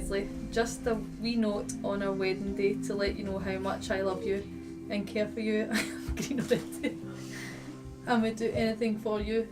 Leslie, just a wee note on our wedding day to let you know how much I love you and care for you. I'm green already. And would do anything for you.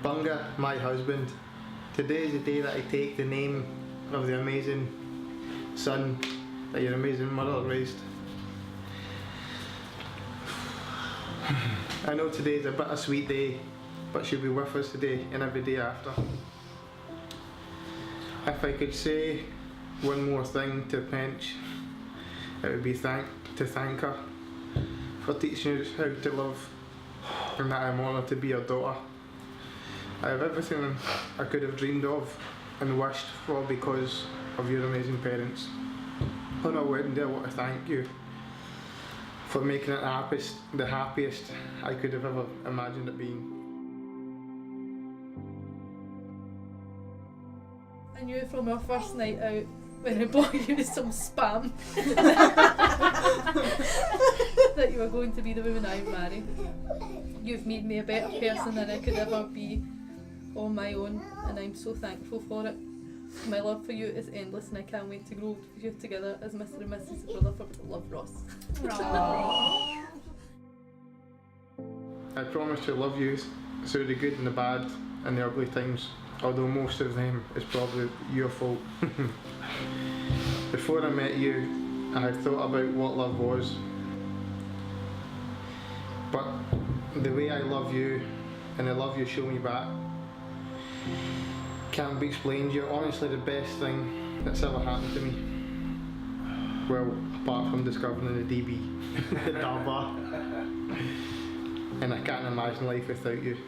Bunga, my husband, today is the day that I take the name of the amazing son that your amazing mother raised. I know today is a bittersweet day, but she'll be with us today and every day after. If I could say one more thing to Pench, it would be to thank her for teaching us how to love, and that I'm honoured to be her daughter. I have everything I could have dreamed of and wished for because of your amazing parents. On our wedding day, I want to thank you for making it the happiest I could have ever imagined it being. I knew from our first night out when I bought you some spam that you were going to be the woman I would marry. You've made me a better person than I could ever be on my own, and I'm so thankful for it. My love for you is endless, and I can't wait to grow with you together as Mr. and Mrs Rutherford. Love, Ross. I promise to love you through the good and the bad and the ugly times, although most of them is probably your fault. Before I met you, I had thought about what love was, but the way I love you and the love you show me back can't be explained. You're honestly the best thing that's ever happened to me. Well, apart from discovering the DB, the Darbar. And I can't imagine life without you.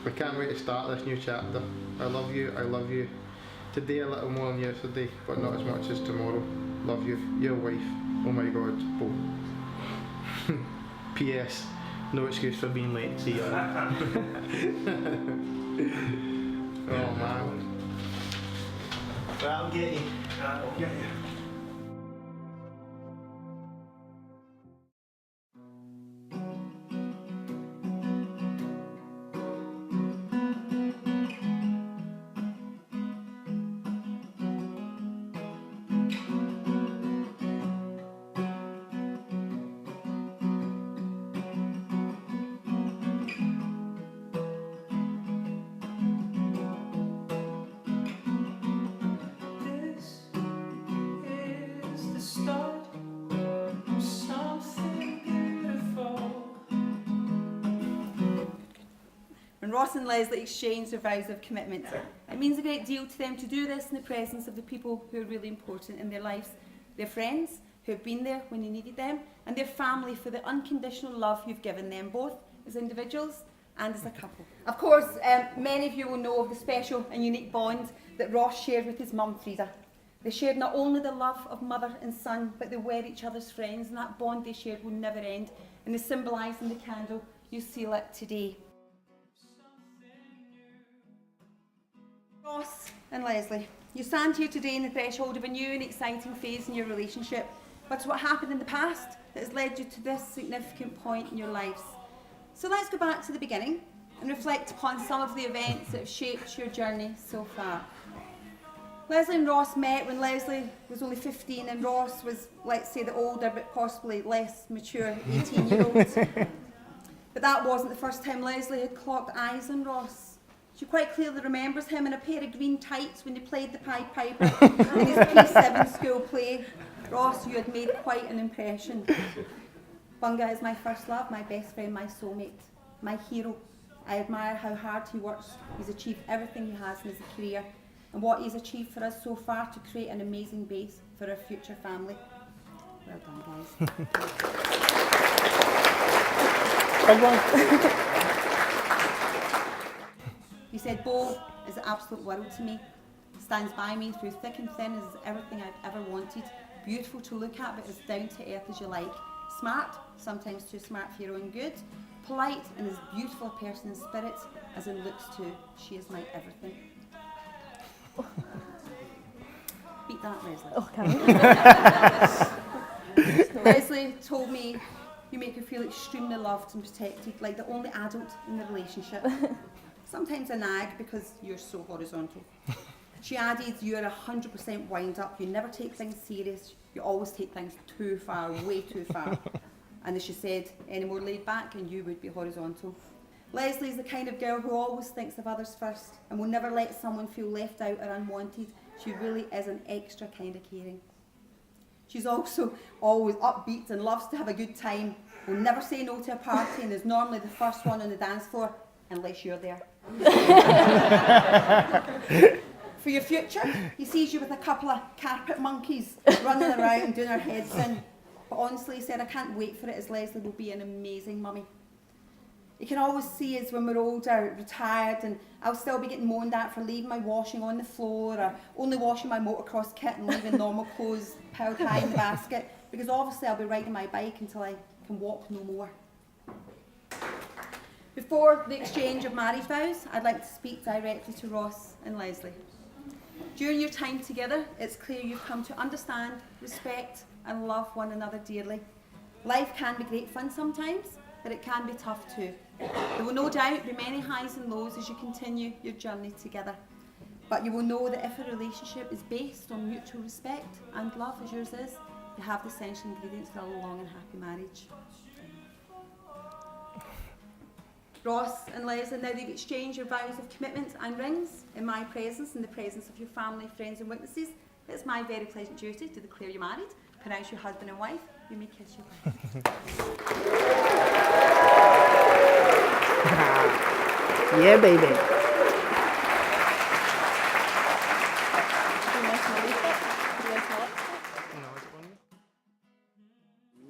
I can't wait to start this new chapter. I love you, I love you. Today a little more than yesterday, but not as much as tomorrow. Love you, your wife. Oh my God, both. P.S. No excuse for being late. See you. Oh man. Well, I'll get you. I'll get you. When Ross and Leslie exchanged their vows of commitment, it means a great deal to them to do this in the presence of the people who are really important in their lives. Their friends, who have been there when you needed them, and their family for the unconditional love you've given them, both as individuals and as a couple. Of course, many of you will know of the special and unique bond that Ross shared with his mum, Frida. They shared not only the love of mother and son, but they were each other's friends, and that bond they shared will never end, and is symbolised in the candle you see lit today. Ross and Leslie, you stand here today in the threshold of a new and exciting phase in your relationship. What's what happened in the past that has led you to this significant point in your lives? So let's go back to the beginning and reflect upon some of the events that have shaped your journey so far. Leslie and Ross met when Leslie was only 15 and Ross was, let's say, the older but possibly less mature 18-year-old. But that wasn't the first time Leslie had clocked eyes on Ross. She quite clearly remembers him in a pair of green tights when he played the Pied Piper in his P7 school play. Ross, you had made quite an impression. Bunga is my first love, my best friend, my soulmate, my hero. I admire how hard he works. He's achieved everything he has in his career and what he's achieved for us so far to create an amazing base for our future family. Well done, guys. He said, Bo is the absolute world to me. Stands by me through thick and thin, is everything I've ever wanted. Beautiful to look at, but as down to earth as you like. Smart, sometimes too smart for your own good. Polite, and as beautiful a person in spirit as in looks too. She is my everything. Beat that, Leslie. Oh, can Leslie told me You make her feel extremely loved and protected, like the only adult in the relationship. Sometimes a nag because you're so horizontal. She added, you're 100% wind up, you never take things serious, you always take things too far, way too far. And as she said, any more laid back and you would be horizontal. Leslie's the kind of girl who always thinks of others first and will never let someone feel left out or unwanted. She really is an extra kind of caring. She's also always upbeat and loves to have a good time, will never say no to a party and is normally the first one on the dance floor, unless you're there. For your future, he sees you with a couple of carpet monkeys running around doing their heads in. But honestly, he said, I can't wait for it, as Leslie will be an amazing mummy. You can always see us when we're older, retired, and I'll still be getting moaned at for leaving my washing on the floor or only washing my motocross kit and leaving normal clothes piled high in the basket, because obviously I'll be riding my bike until I can walk no more. Before the exchange of marriage vows, I'd like to speak directly to Ross and Leslie. During your time together, it's clear you've come to understand, respect and love one another dearly. Life can be great fun sometimes, but it can be tough too. There will no doubt be many highs and lows as you continue your journey together. But you will know that if a relationship is based on mutual respect and love, as yours is, you have the essential ingredients for a long and happy marriage. Ross and Leslie, now they've exchanged your vows of commitment and rings in my presence, in the presence of your family, friends and witnesses. It's my very pleasant duty to declare you married, pronounce you husband and wife. You may kiss your wife. Yeah, baby.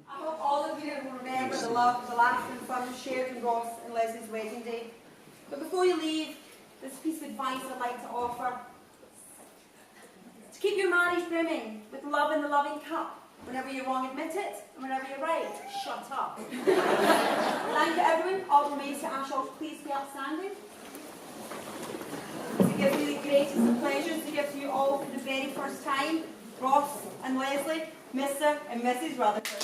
I hope all of you will remember the love, the laughter and fun shared on Ross and Leslie's wedding day. But before you leave, this piece of advice I'd like to offer. To keep your marriage brimming with love in the loving cup. Whenever you're wrong, admit it, and whenever you're right, shut up. Thank you, everyone. All remains to Ash, please be upstanding. It gives me the greatest of pleasures to give to you all for the very first time, Ross and Leslie, Mr. and Mrs Rutherford.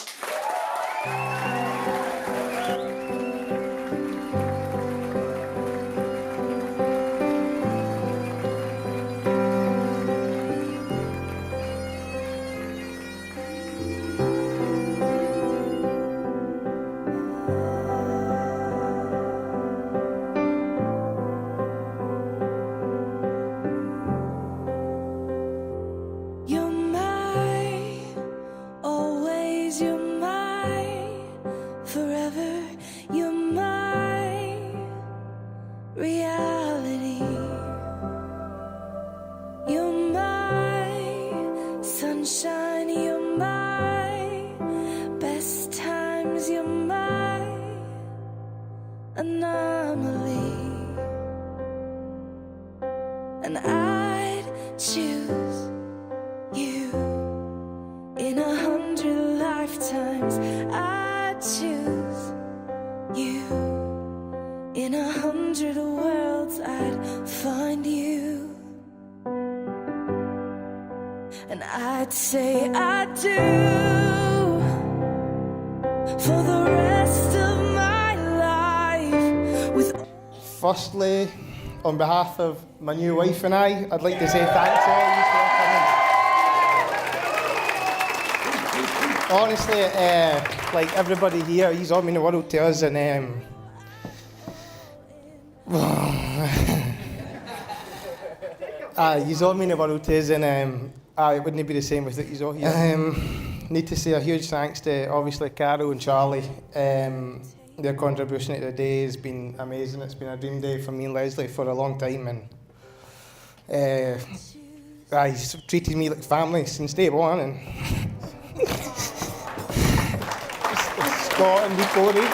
And I'd choose you in 100 lifetimes. I'd choose you in 100 worlds. I'd find you, and I'd say I do for the rest of my life. With Firstly, on behalf of my new wife and I'd like to say thanks to all of you for coming. Honestly, like everybody here, he's all mean the world to us, and he's all mean the world to us, and it wouldn't be the same without you all here. Need to say a huge thanks to obviously Carol and Charlie. Their contribution to the day has been amazing. It's been a dream day for me and Leslie for a long time, and he's treated me like family since day one, and Scott and Corey.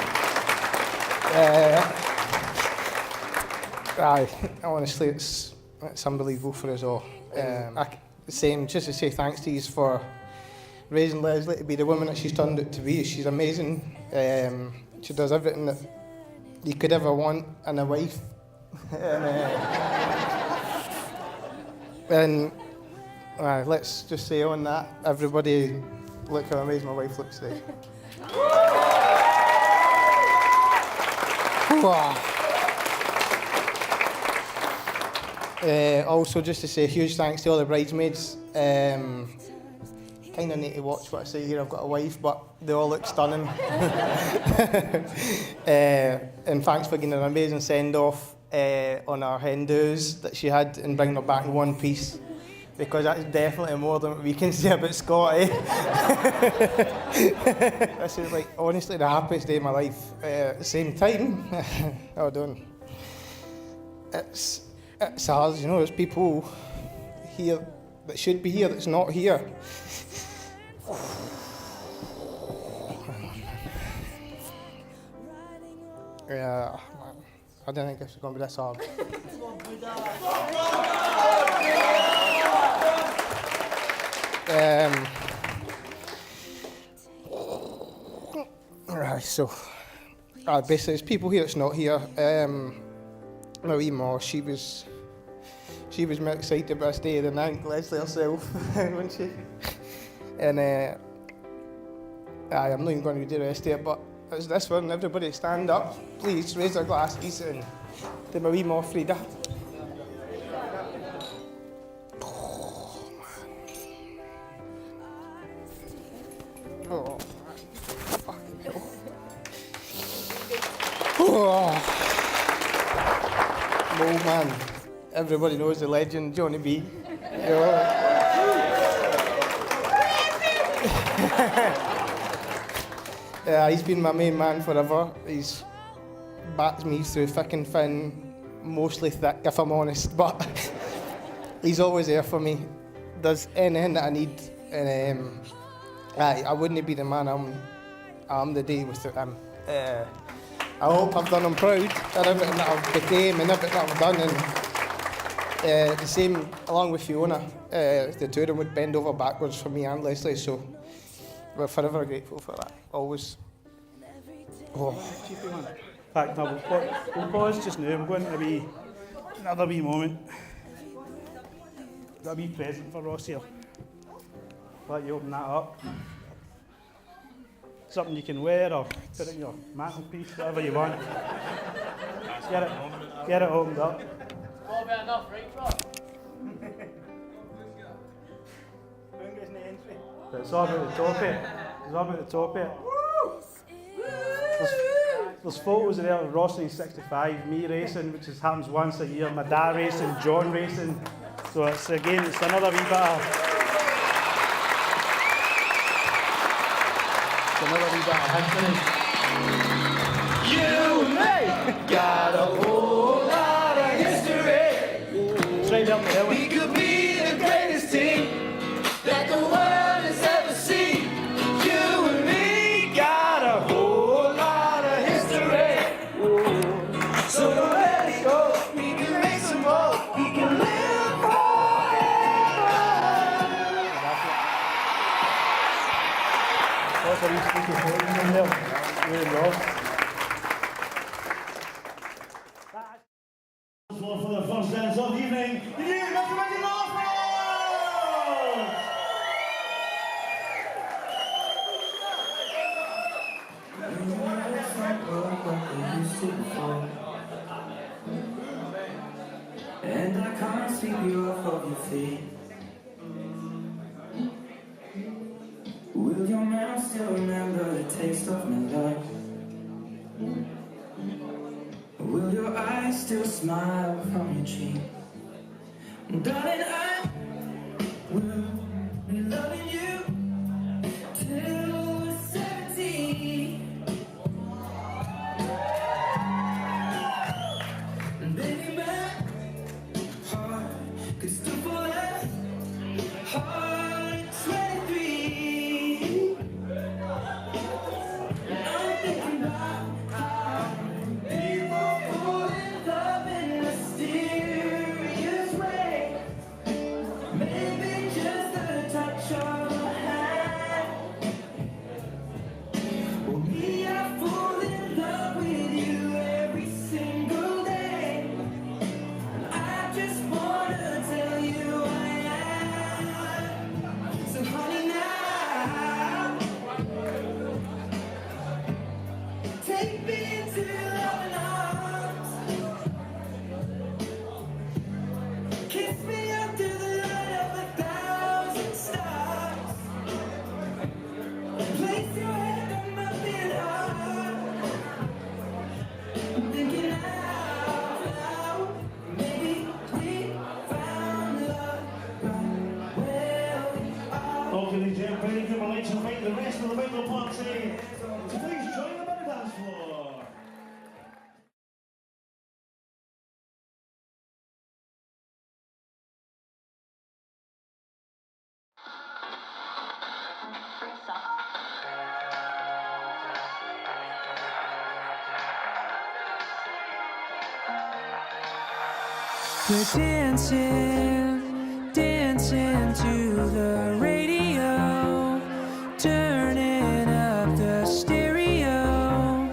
Honestly, it's unbelievable for us all. Just to say thanks to you for raising Leslie to be the woman that she's turned out to be. She's amazing. She does everything that you could ever want in a wife. And let's just say on that, everybody, look how amazing my wife looks today. Also, just to say a huge thanks to all the bridesmaids. Kind of need to watch what I say here. I've got a wife, but they all look stunning. And thanks for getting an amazing send-off on our hen do's that she had and bringing her back in one piece. Because that's definitely more than we can say about Scotty. This is like honestly the happiest day of my life. At the same time, hold on. It's hard, you know. There's people here that should be here that's not here. Yeah, I didn't think this was going to be this hard. Right, so basically there's people here that's not here. My wee ma, she was more excited about this day than Aunt Leslie herself, wasn't she? And I'm not even going to do the rest of it, but it's this one. Everybody stand up, please, raise their glasses, and to my wee ma Frida. Oh, fucking hell. Oh man, everybody knows the legend, Johnny B. He's been my main man forever. He's backed me through thick and thin, mostly thick if I'm honest, but he's always there for me. Does anything that I need, and I wouldn't be the man I'm today without him. I hope I've done him proud for everything that I've became and everything that I've done. And the same along with Fiona. The two of them would bend over backwards for me and Leslie, so we're forever grateful for that. Always. Oh. In fact, no, we'll pause just now. I'm going to be another wee moment. Got a wee present for Ross here. Let you open that up. Something you can wear or put in your mantelpiece, whatever you want. Get it opened up. Enough, right, But it's all about the top of it. It's all about the top of it. There's photos of there of Ross in 65, me racing, which happens once a year, my dad racing, John racing. So it's another wee bit of history. You and me got a whole lot of history. It's right up the hill. We could be the greatest team that the world has ever seen. You and me got a whole lot of history. So don't let it go. We can make some more. We can live forever. That's what he's speaking for. For the first dance of the evening, the new Mrs Rutherford! And I can't sweep you off of your feet. Will your mouth still remember the taste of my love? Will your eyes still smile from your cheek? Darling, I will be loving you till we're 70. And baby, my heart could still fall as hard at 23. And I'm thinking about how people fall in love in mysterious ways. kiss me under the light of 1,000 stars. Place your head on my thin heart. I'm thinking out loud. Maybe we found love right where we are. Okay, ladies and gentlemen, I'd like to invite the rest of the bingo party to please join them on the dance floor. We're dancing, dancing to the radio, turning up the stereo.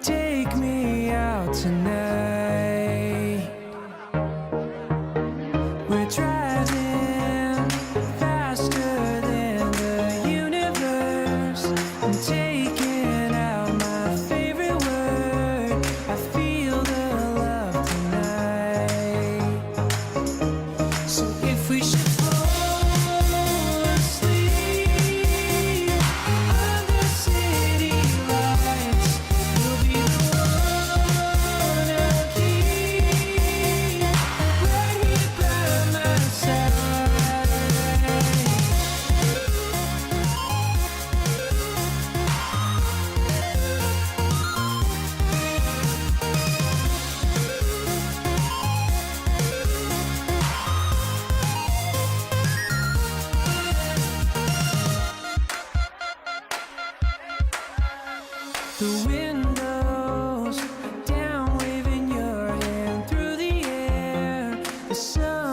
Take me out tonight. We're driving faster than the universe. I'm taking out my favorite word. I feel the love tonight. So if we should fall asleep under city lights, you'll be the one I'll keep right here by my side. The windows down, waving your hand through the air. The sun